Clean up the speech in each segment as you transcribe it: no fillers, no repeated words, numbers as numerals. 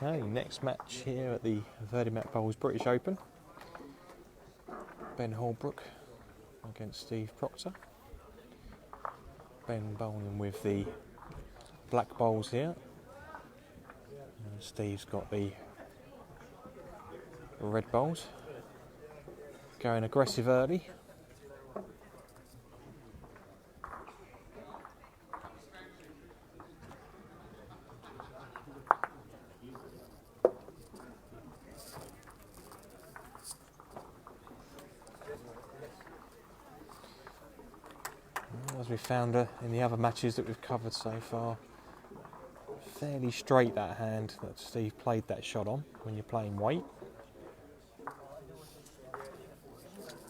Okay, next match here at the Verdemat Bowls British Open. Ben Holbrook against Steve Proctor. Ben bowling with the black bowls here. And Steve's got the red bowls. Going aggressive early. As we found in the other matches that we've covered so far, fairly straight that hand that Steve played that shot on when you're playing weight.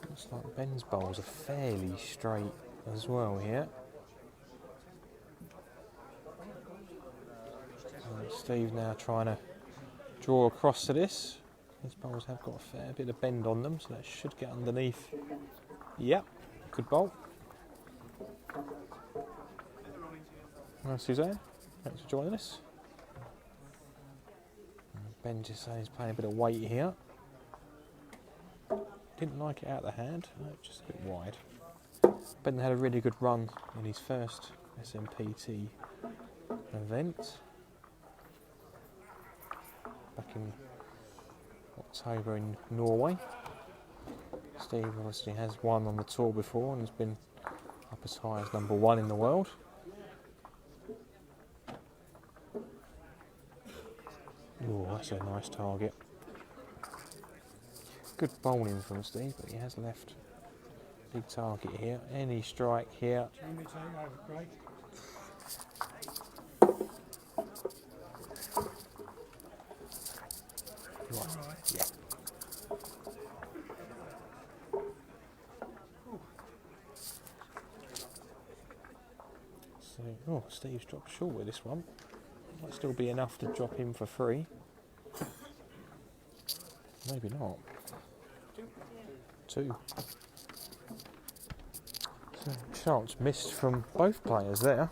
Looks like Ben's bowls are fairly straight as well here. And Steve now trying to draw across to this. His bowls have got a fair bit of bend on them, so that should get underneath. Yep, good bowl. Well, Suzanne, thanks for joining us. Ben just saying he's playing a bit of weight here. Didn't like it out of the hand, no, just a bit wide. Ben had a really good run in his first SMPT event back in October in Norway. Steve obviously has won on the tour before and has been up as high as #1 in the world. Oh, that's a nice target. Good bowling from Steve, but he has left big target here. Any strike here. Right, yeah. So, oh, Steve's dropped short with this one. Might still be enough to drop him for free. Maybe not. 2. So, chance missed from both players there.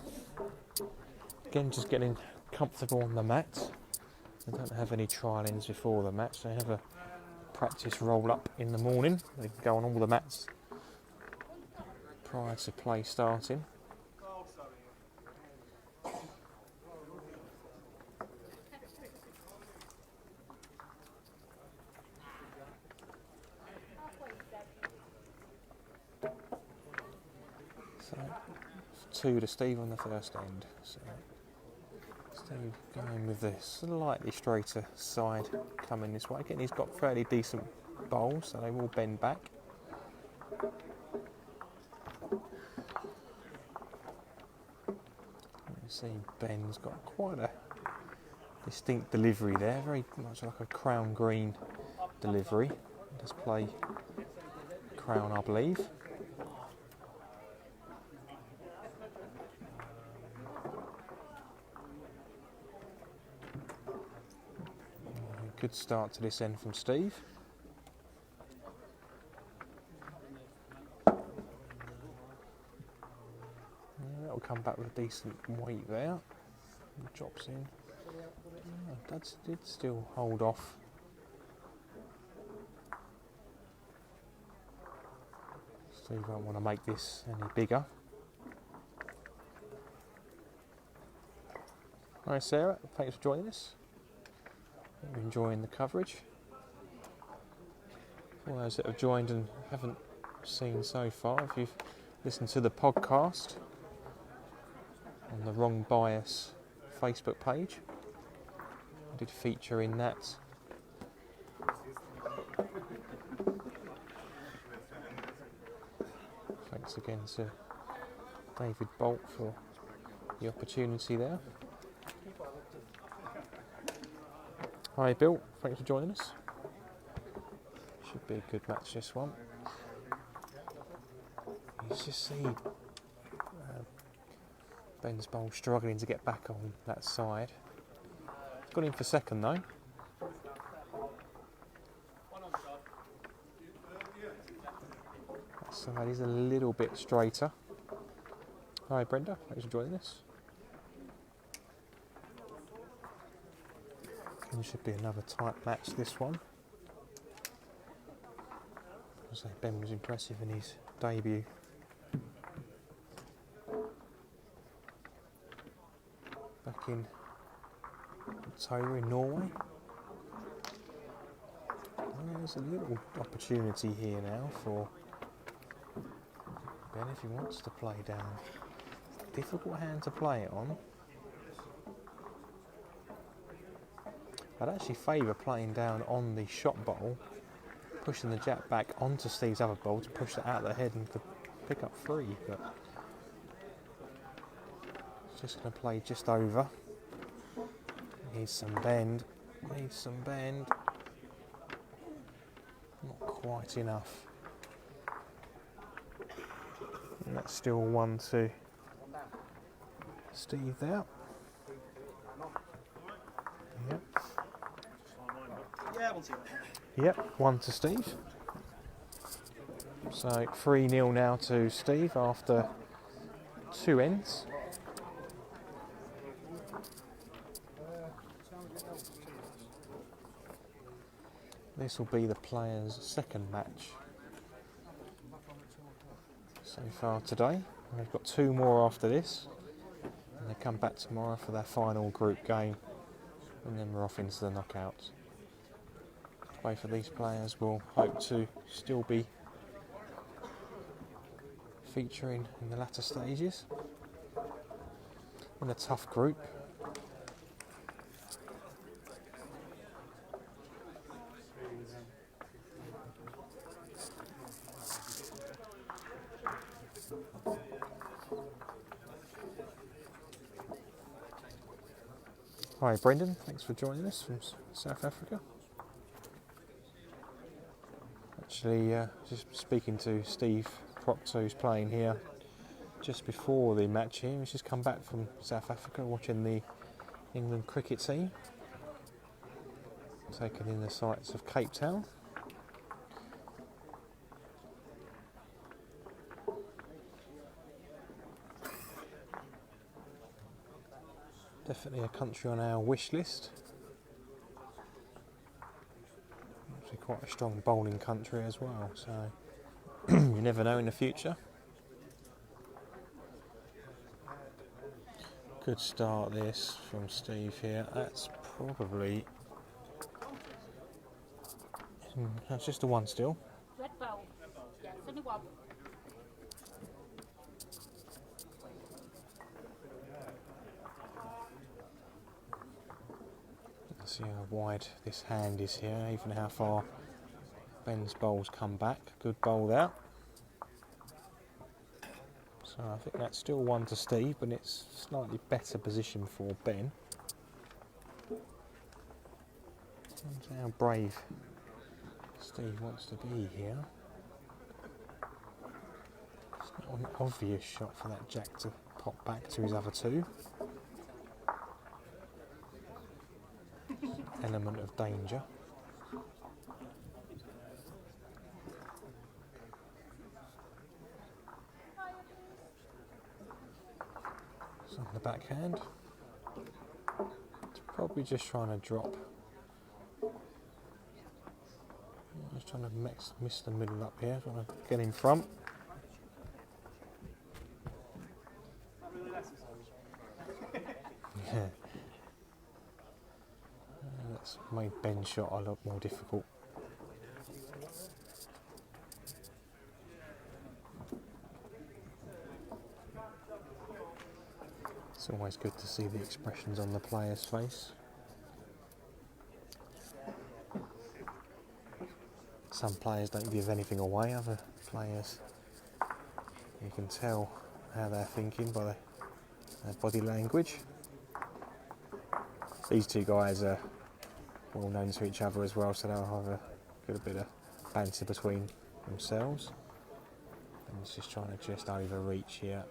Again, just getting comfortable on the mat. They don't have any trial-ins before the match. They have a practice roll-up in the morning. They can go on all the mats prior to play starting. So, 2 to Steve on the first end. So, Steve going with the slightly straighter side coming this way. Again, he's got fairly decent bowls, so they will bend back. You see Ben's got quite a distinct delivery there, very much like a crown green delivery. Let's play crown, I believe. Good start to this end from Steve. That'll come back with a decent weight there. Drops in. That did still hold off. Steve won't want to make this any bigger. Hi Sarah, thanks for joining us. Hope you're enjoying the coverage. For those that have joined and haven't seen so far, if you've listened to the podcast on the Wrong Bias Facebook page, I did feature in that thanks again to David Bolt for the opportunity there. Hi Bill, thanks for joining us. Should be a good match this one. You just see Ben's bowl struggling to get back on that side. Got in for second though. That side is a little bit straighter. Hi Brenda, thanks for joining us. It should be another tight match, this one. I say Ben was impressive in his debut. Back in October in Norway. There's a little opportunity here now for Ben if he wants to play down. Difficult hand to play it on. I'd actually favour playing down on the shot bowl, pushing the jack back onto Steve's other bowl to push that out of the head and to pick up 3, but he's just going to play just over. Needs some bend, needs some bend. Not quite enough. And that's still 1 to Steve there. Yep. Yep, 1 to Steve. So 3-0 now to Steve after 2 ends. This will be the players' second match so far today. They've got 2 more after this, and they come back tomorrow for their final group game, and then we're off into the knockouts. Both of these players will hope to still be featuring in the latter stages. In a tough group. Hi Brendan, thanks for joining us from South Africa. Actually, just speaking to Steve Proctor, who's playing here just before the match here. He's just come back from South Africa watching the England cricket team, taking in the sights of Cape Town. Definitely a country on our wish list. Actually quite a strong bowling country as well, so you never know in the future. Good start this from Steve here. That's probably... that's just a 1 still. Red bowl. Yeah, it's only 1. See how wide this hand is here, even how far Ben's bowls come back. Good bowl there. So I think that's still 1 to Steve, but it's slightly better position for Ben. See how brave Steve wants to be here. It's not an obvious shot for that jack to pop back to his other 2. Element of danger. So on the backhand, it's probably just trying to drop. Just trying to miss the middle up here, trying to get in front. Yeah. That's made Ben's shot a lot more difficult. It's always good to see the expressions on the player's face. Some players don't give anything away, other players you can tell how they're thinking by their body language. These 2 guys are well known to each other as well, so they'll have a good bit of banter between themselves. And he's just trying to just overreach here.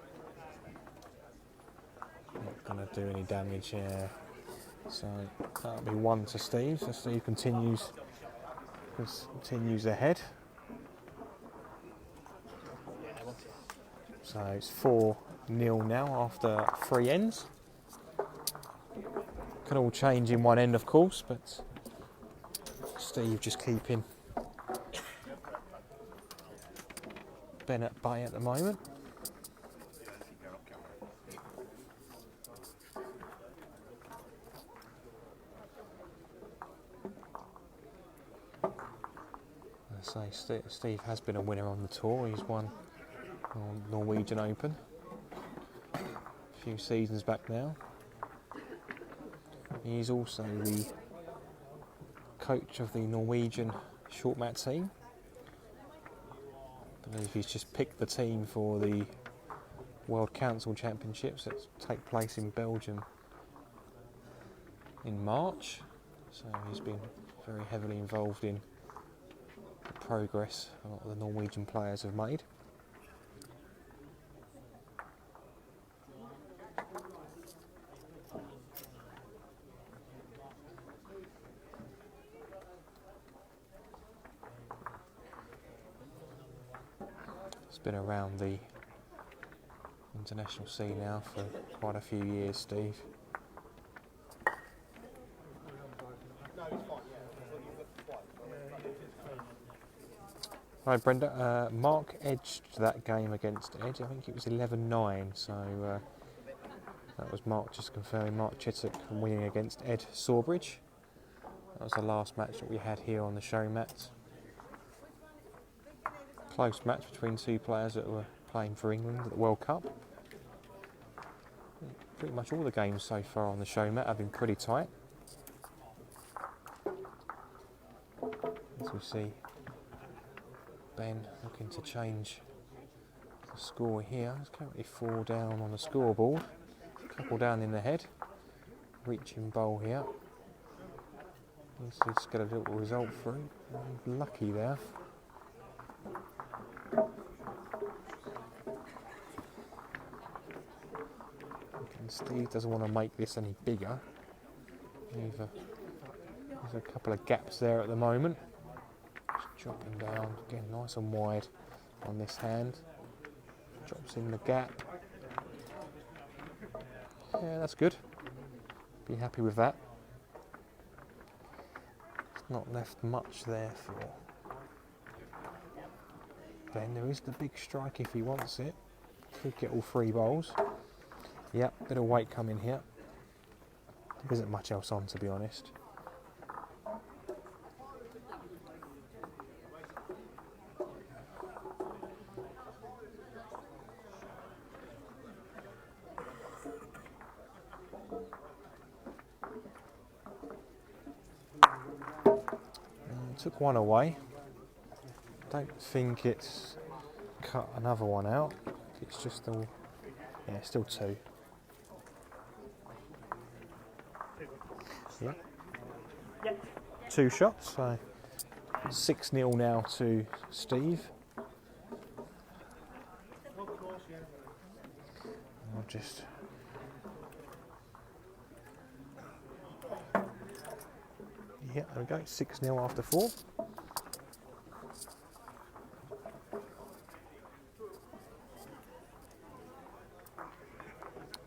Not going to do any damage here. So that'll be 1 to Steve. So Steve continues ahead. So it's 4-0 now after 3 ends. Can all change in one end, of course, but Steve just keeping Ben at bay at the moment. As I say, Steve has been a winner on the tour. He's won on Norwegian Open a few seasons back now. He's also the coach of the Norwegian short mat team. I believe he's just picked the team for the World Council Championships that take place in Belgium in March. So he's been very heavily involved in the progress a lot of the Norwegian players have made. He's been around the international scene now for quite a few years, Steve. Right, Brenda. Mark edged that game against Ed. I think it was 11-9, so that was Mark just confirming Mark Chittock winning against Ed Sawbridge. That was the last match that we had here on the show mat. Close match between two players that were playing for England at the World Cup. Pretty much all the games so far on the show mat have been pretty tight. As we see Ben looking to change the score here. There's currently 4 down on the scoreboard. A couple down in the head. Reaching bowl here. Needs to just get a little result through. Lucky there. And Steve doesn't want to make this any bigger. There's a couple of gaps there at the moment. Just dropping down, again nice and wide on this hand. Drops in the gap. Yeah, that's good. Be happy with that. It's not left much there for Ben. There is the big strike if he wants it. Could get all 3 bowls. Yep, bit of weight coming here. There isn't much else on, to be honest. Took one away. Don't think it's cut another one out. It's just still, yeah, still 2. Yeah. 2 shots, so 6-0 now to Steve. I'll just yeah, there we go, 6-0 after 4.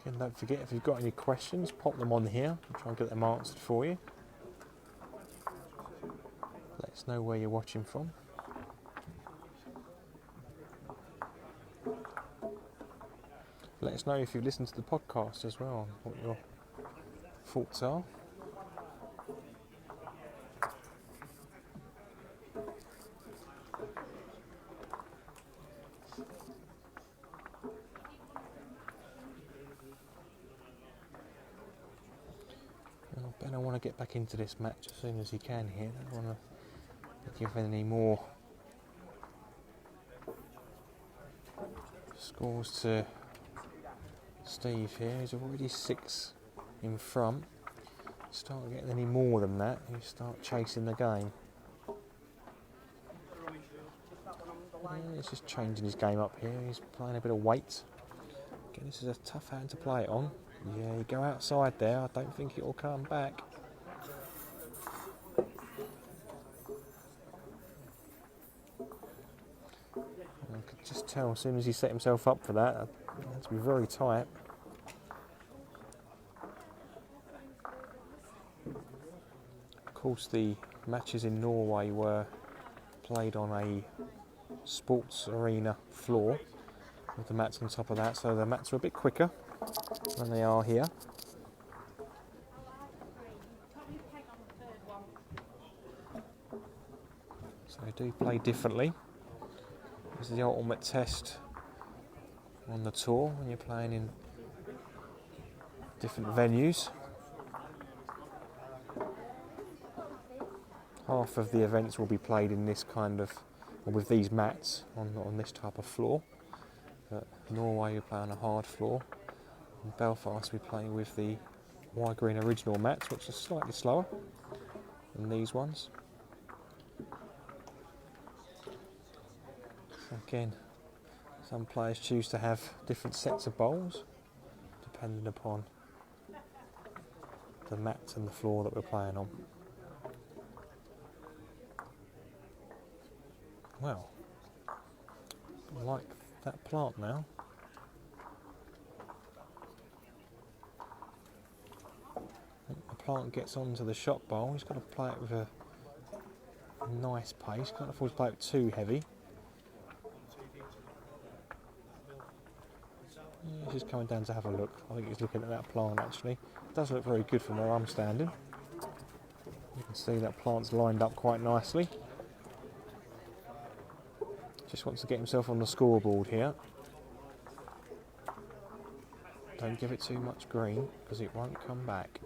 Again, don't forget, if you've got any questions, pop them on here. I'll try and get them answered for you. Let us know where you're watching from. Let us know if you've listened to the podcast as well, what your thoughts are. Ben, I want to get back into this match as soon as he can here. I don't want to give any more scores to Steve here. He's already 6 in front. Start getting any more than that, you start chasing the game. Yeah, he's just changing his game up here. He's playing a bit of weight. Again, this is a tough hand to play it on. Yeah, you go outside there. I don't think it will come back. I could just tell as soon as he set himself up for that, it had to be very tight. course, the matches in Norway were played on a sports arena floor with the mats on top of that, so the mats are a bit quicker than they are here. So they do play differently. This is the ultimate test on the tour when you're playing in different venues. Half of the events will be played in this kind of, or with these mats on this type of floor. But Norway we play on a hard floor. In Belfast we play with the wide green original mats, which are slightly slower than these ones. Again, some players choose to have different sets of bowls depending upon the mats and the floor that we're playing on. Well, I like that plant now. I think the plant gets onto the shot bowl. He's got to play it with a nice pace. Can't afford to play it too heavy. Yeah, he's just coming down to have a look. I think he's looking at that plant actually. It does look very good from where I'm standing. You can see that plant's lined up quite nicely. Just wants to get himself on the scoreboard here. Don't give it too much green because it won't come back.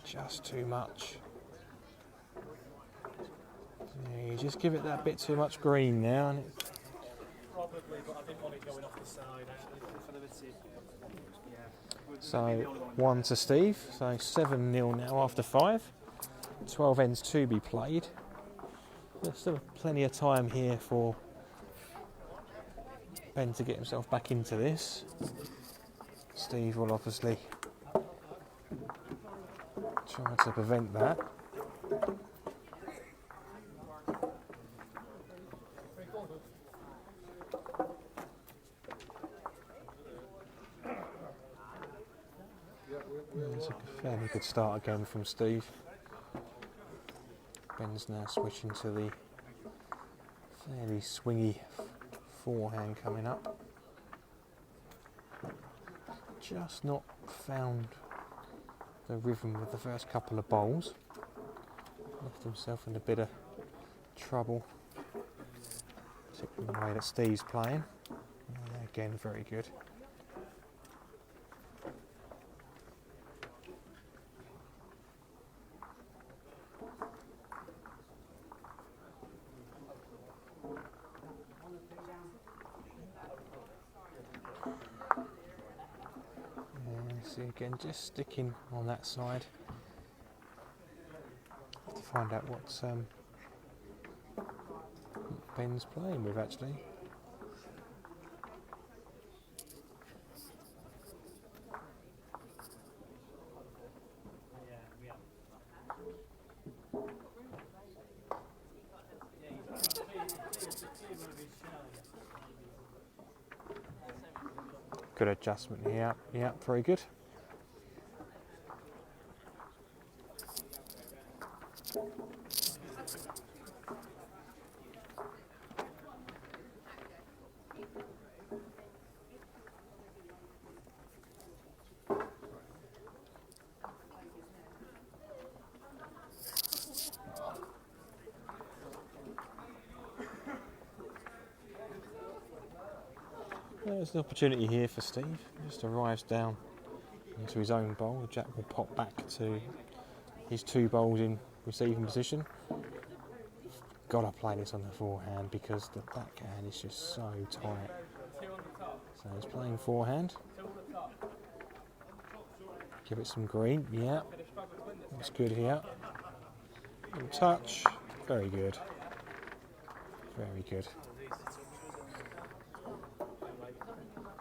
Just too much. Yeah, you just give it that bit too much green now. And Probably, but I didn't want it going off the side actually. so 1 to Steve. So 7-0 now after 5. 12 ends to be played. There's still plenty of time here for Ben to get himself back into this. Steve will obviously try to prevent that. It's a fairly good start again from Steve. Ben's now switching to the fairly swingy forehand coming up. Just not found the rhythm with the first couple of bowls. Left himself in a bit of trouble, particularly the way that Steve's playing. Again, very good. See again, just sticking on that side. Have to find out what Ben's playing with actually. Good adjustment here. Yeah, very good. There's an opportunity here for Steve. He just arrives down into his own bowl. The jack will pop back to his 2 bowls in receiving position. Got to play this on the forehand because the backhand is just so tight. So he's playing forehand. Give it some green. Yeah, looks good here. Little touch. Very good. Very good.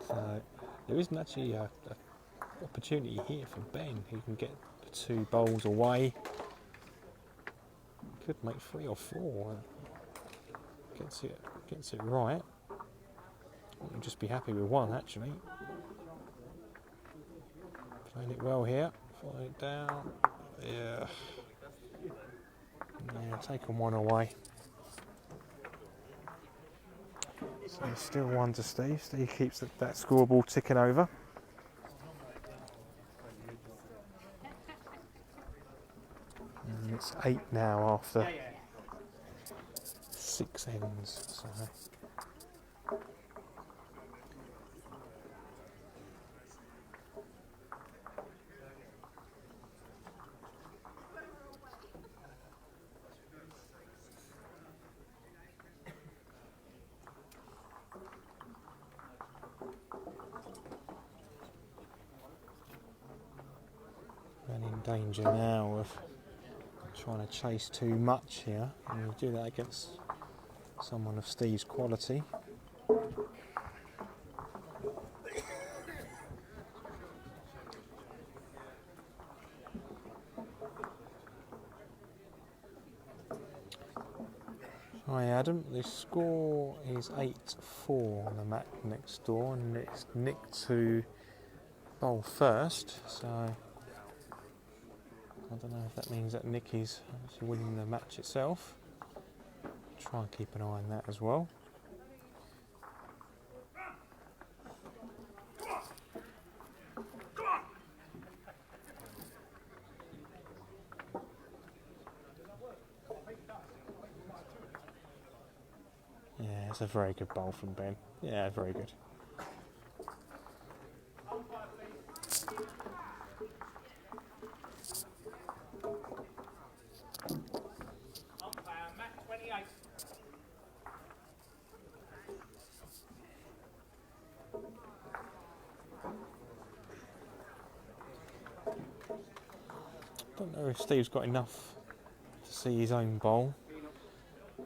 So there isn't actually a opportunity here for Ben. He can get the 2 bowls away. Could make 3 or 4. Gets it right. I'll just be happy with 1 actually. Playing it well here. Following it down. Yeah. Yeah, taking one away. So it's still 1 to Steve. Steve keeps that scoreboard ticking over. And it's 8 now after 6 ends. So. And in danger now of trying to chase too much here. And you do that against someone of Steve's quality. Hi Adam, the score is 8-4 on the mat next door, and it's Nick to bowl first, so I don't know if that means that Nick is actually winning the match itself. Try and keep an eye on that as well. Yeah, it's a very good bowl from Ben. Yeah, very good. Don't know if Steve's got enough to see his own bowl. I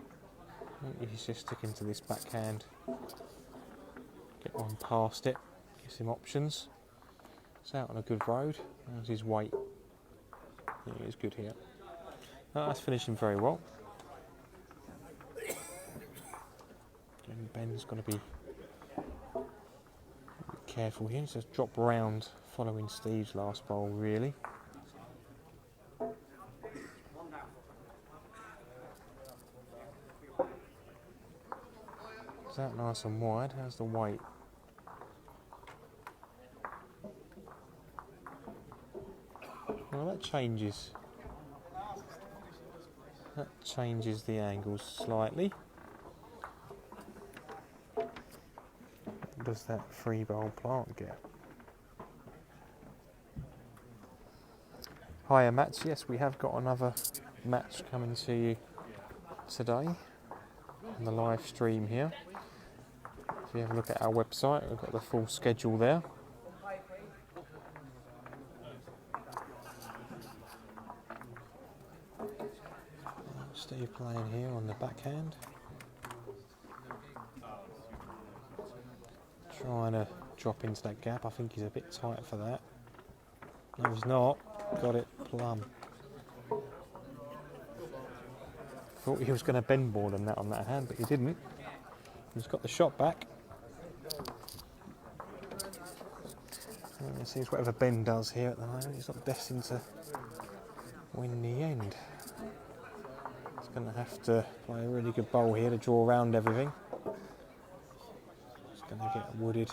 think he's just sticking to this backhand. Get one past it, gives him options. It's out on a good road. How's his weight? Yeah, he's good here. Oh, that's finishing very well. And Ben's got to be careful here. He's just drop round following Steve's last bowl, really. It's out nice and wide. How's the weight? Well, that changes. That changes the angles slightly. What does that free bowl plant get? Hiya Mats, yes, we have got another match coming to you today on the live stream here. If you have a look at our website, we've got the full schedule there. Steve playing here on the backhand. Trying to drop into that gap. I think he's a bit tight for that. No, he's not. Got it plumb. Thought he was going to bend more than that on that hand, but he didn't. He's got the shot back. And it seems whatever Ben does here at the moment, he's not destined to win the end. He's going to have to play a really good bowl here to draw around everything. He's going to get wooded.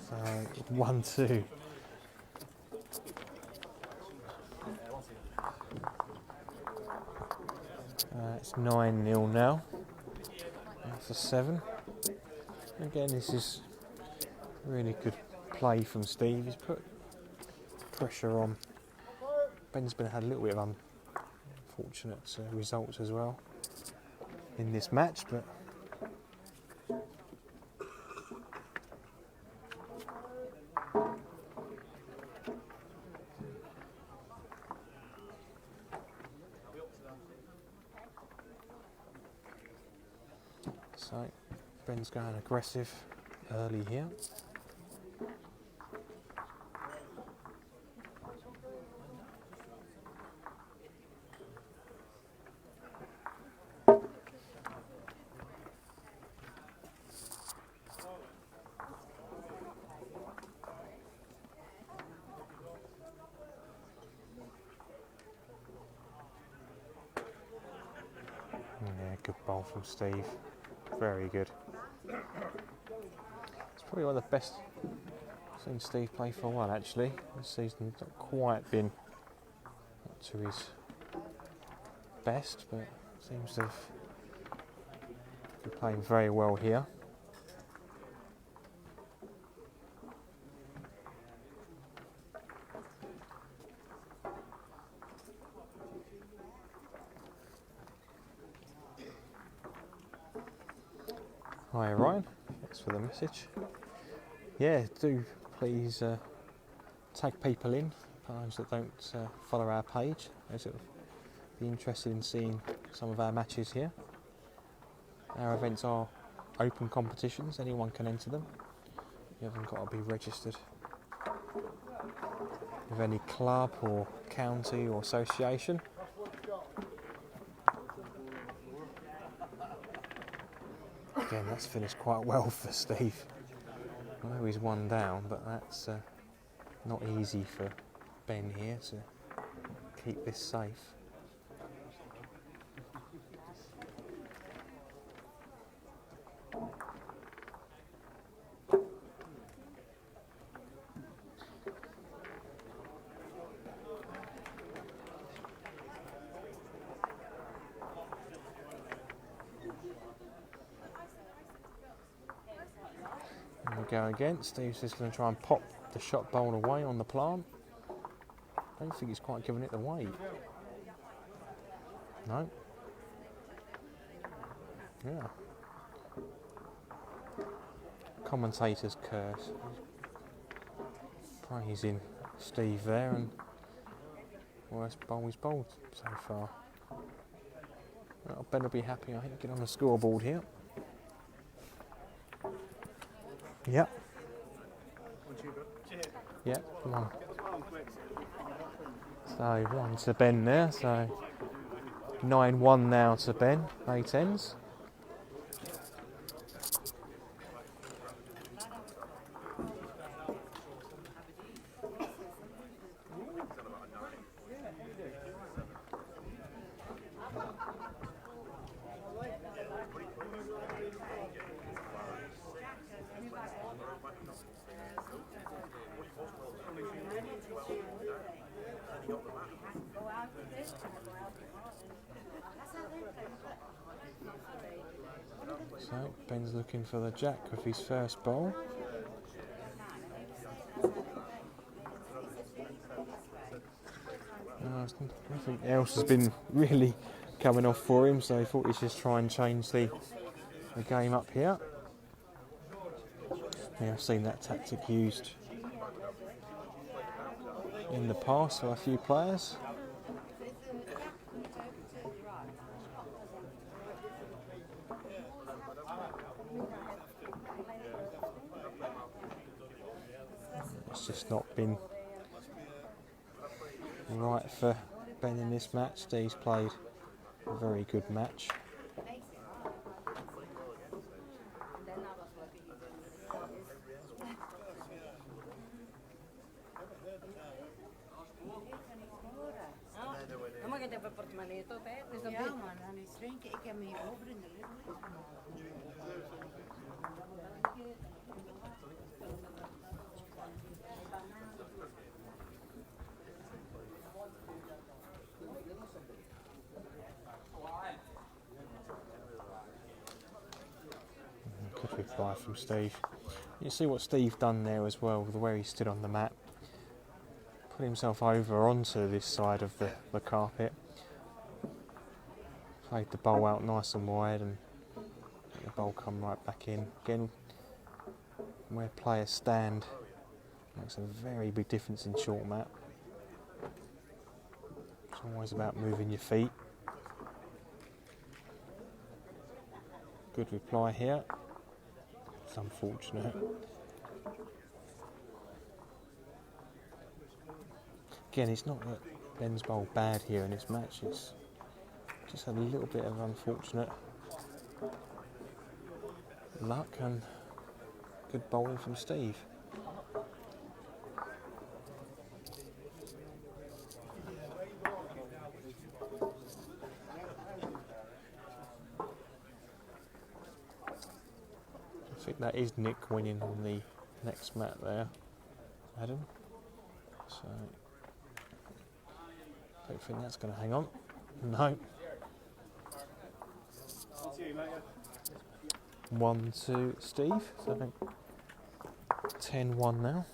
So 1-2. It's 9-0 now. That's a 7. Again, this is really good play from Steve. He's put pressure on. Ben's had a little bit of unfortunate results as well in this match, but so Ben's going aggressive early here. good bowl from Steve. Very good. It's probably one of the best I've seen Steve play for a while actually. This season not quite been up to his best, but seems to have been playing very well here. Hi Ryan, thanks for the message. Yeah, do please tag people in, those that don't follow our page, those that would be interested in seeing some of our matches here. Our events are open competitions, anyone can enter them. You haven't got to be registered with any club or county or association. Again, that's finished quite well for Steve. I know he's one down, but that's not easy for Ben here to keep this safe. There we go again. Steve's just going to try and pop the shot bowl away on the plant. I don't think he's quite given it away. No. Yeah. Commentator's curse. Praising Steve there, and worst bowl he's bowled so far. Well, Ben will be happy, I think, to get on the scoreboard here. Yep. Yep, one. So 1 to Ben there, so 9-1 now to Ben, 8 ends. So Ben's looking for the jack with his first bowl. Nothing else has been really coming off for him, so he thought he'd just try and change the game up here. Yeah, I've seen that tactic used in the past by a few players. It's just not been right for Ben in this match. Steve's played a very good match. Ja man, han is drinken. Ik heb hem hier over in de lucht. Good reply from Steve. You see what Steve done there as well, the way he stood on the mat. Put himself over onto this side of the carpet. Played the bowl out nice and wide and let the bowl come right back in. Again, where players stand makes a very big difference in short mat. It's always about moving your feet. Good reply here. It's unfortunate. Again, it's not that Ben's bowled bad here in this match, it's just had a little bit of unfortunate luck and good bowling from Steve. think that is Nick winning on the next mat there, Adam. So, don't think that's going to hang on. No. 1 to Steve. So I think 10-1 now.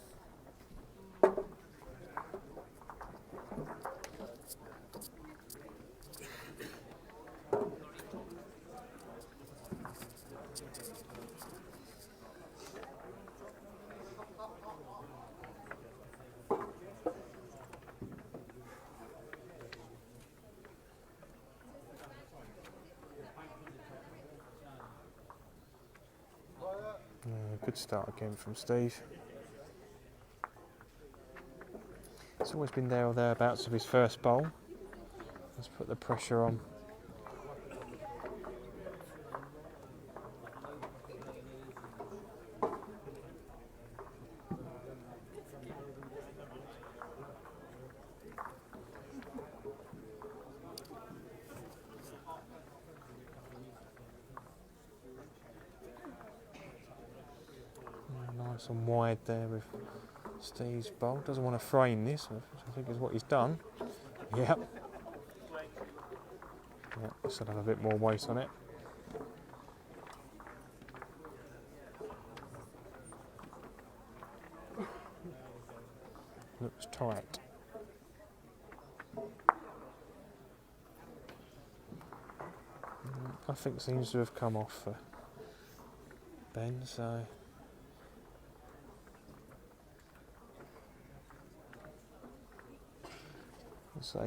Good start again from Steve. It's always been there or thereabouts of his first bowl. Let's put the pressure on. Nice and wide there with Steve's bowl. Doesn't want to frame this, which I think is what he's done. Yep. Yep, still have a bit more weight on it. Looks tight. I think seems to have come off for Ben, so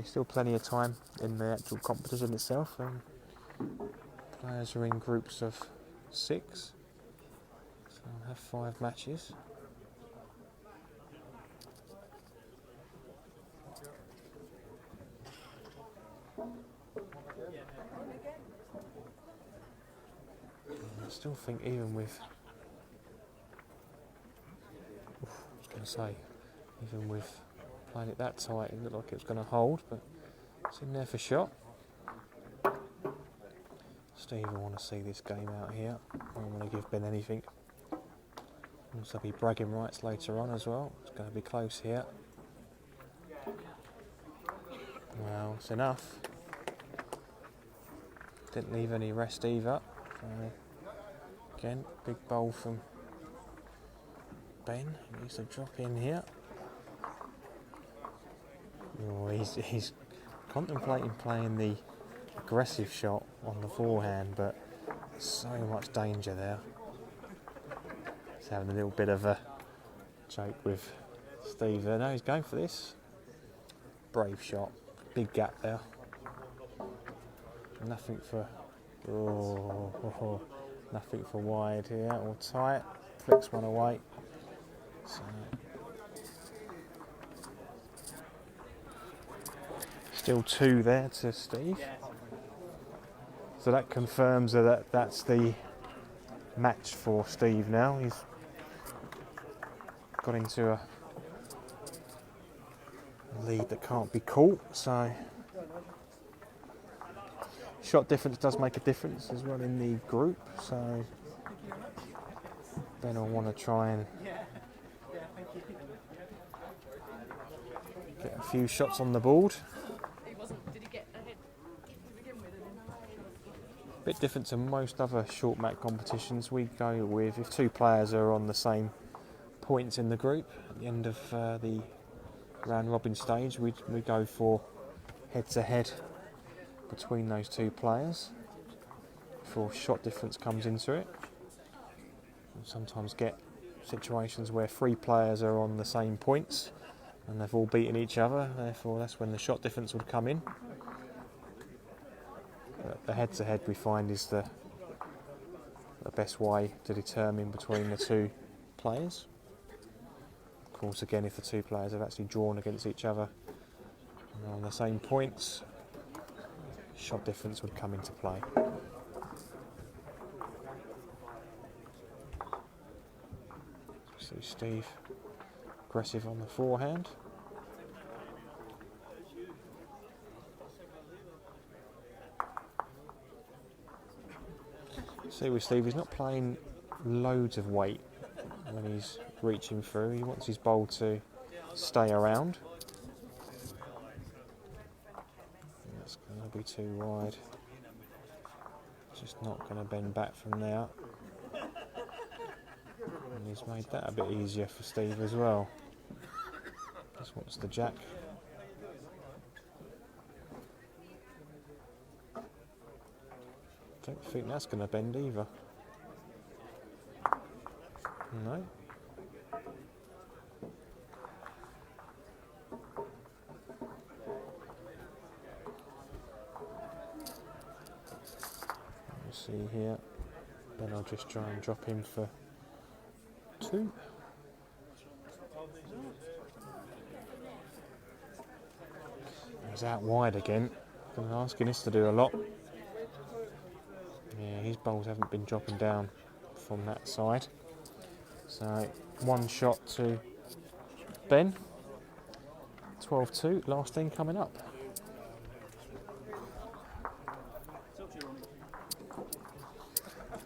still plenty of time in the actual competition itself. Players are in groups of 6, so I'll have 5 matches. I still think even with, even with playing it that tight, it looked like it was going to hold, but it's in there for shot. Steve will want to see this game out here. I don't want to give Ben anything. Also be bragging rights later on as well. It's going to be close here. Well, it's enough. Didn't leave any rest either. Again, big bowl from Ben. He needs to drop in here. Oh, he's contemplating playing the aggressive shot on the forehand, but so much danger there. He's having a little bit of a joke with Steve there. No, he's going for this. Brave shot. Big gap there. Nothing for nothing for wide here or tight. Flicks one away. So still 2 there to Steve. So that confirms that that's the match for Steve now. He's got into a lead that can't be caught. So shot difference does make a difference as well in the group. So Ben will want to try and get a few shots on the board. Bit different to most other short mat competitions. We go with, if 2 players are on the same points in the group at the end of the round robin stage, we go for head to head between those 2 players before shot difference comes into it. We sometimes get situations where 3 players are on the same points and they've all beaten each other, therefore that's when the shot difference would come in. But the head-to-head we find is the best way to determine between the 2 players. Of course, again, if the 2 players have actually drawn against each other and are on the same points, shot difference would come into play. So Steve aggressive on the forehand. See with Steve, he's not playing loads of weight when he's reaching through. He wants his bowl to stay around. That's going to be too wide. Just not going to bend back from there. And he's made that a bit easier for Steve as well. Just wants the jack. Don't think that's going to bend either. No. We'll see here. Then I'll just try and drop him for 2. He's out wide again. I'm asking this to do a lot. Yeah, his bowls haven't been dropping down from that side. So 1 shot to Ben. 12-2, last thing coming up.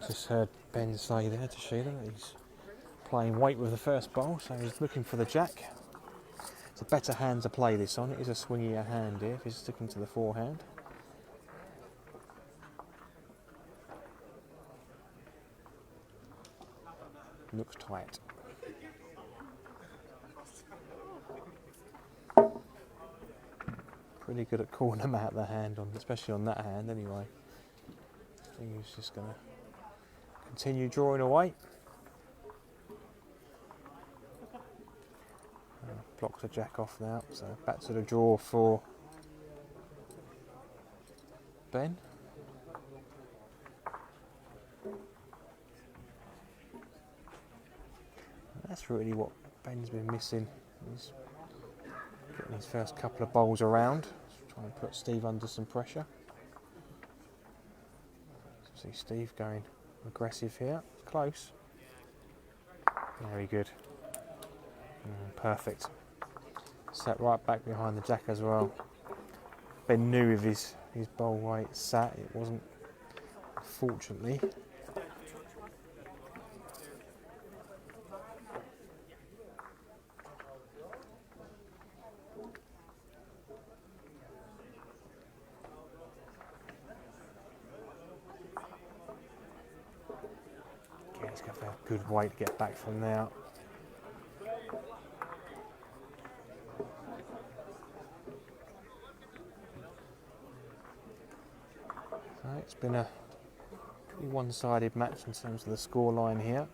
Just heard Ben say there to Sheila that he's playing weight with the first bowl, so he's looking for the jack. It's a better hand to play this on. It is a swingier hand here if he's sticking to the forehand. Looks tight. Pretty good at calling them out the hand, especially on that hand anyway. I think he's just going to continue drawing away. Blocks the jack off now, so back to the draw for Ben. That's really what Ben's been missing. He's getting his first couple of bowls around, trying to put Steve under some pressure. See Steve going aggressive here, close. Very good. Perfect. Sat right back behind the jack as well. Ben knew if his bowl weight sat, it wasn't, fortunately. Okay, he's got a good weight to get back from there. It's been a pretty one-sided match in terms of the scoreline here.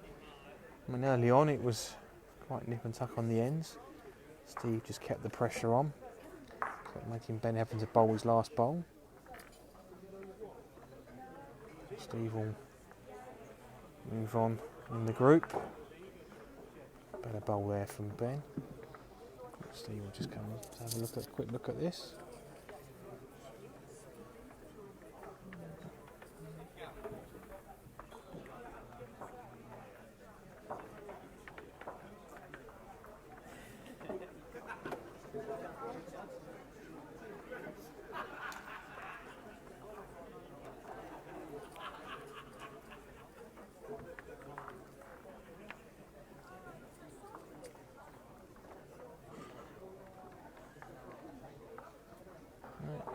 I mean, early on it was quite nip and tuck on the ends. Steve just kept the pressure on, kept making Ben having to bowl his last bowl. Steve will move on in the group. Better bowl there from Ben. Steve will just come and have a quick look at this.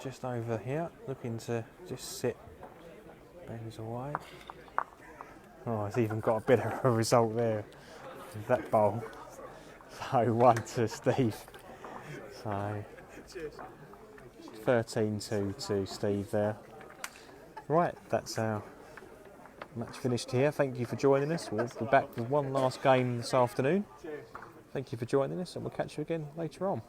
Just over here, looking to just sit. Ben's away. Oh, it's even got a bit of a result there with that bowl. So 1 to Steve. So 13-2 to Steve there. Right, that's our match finished here. Thank you for joining us. We'll be back with one last game this afternoon. Thank you for joining us, and we'll catch you again later on.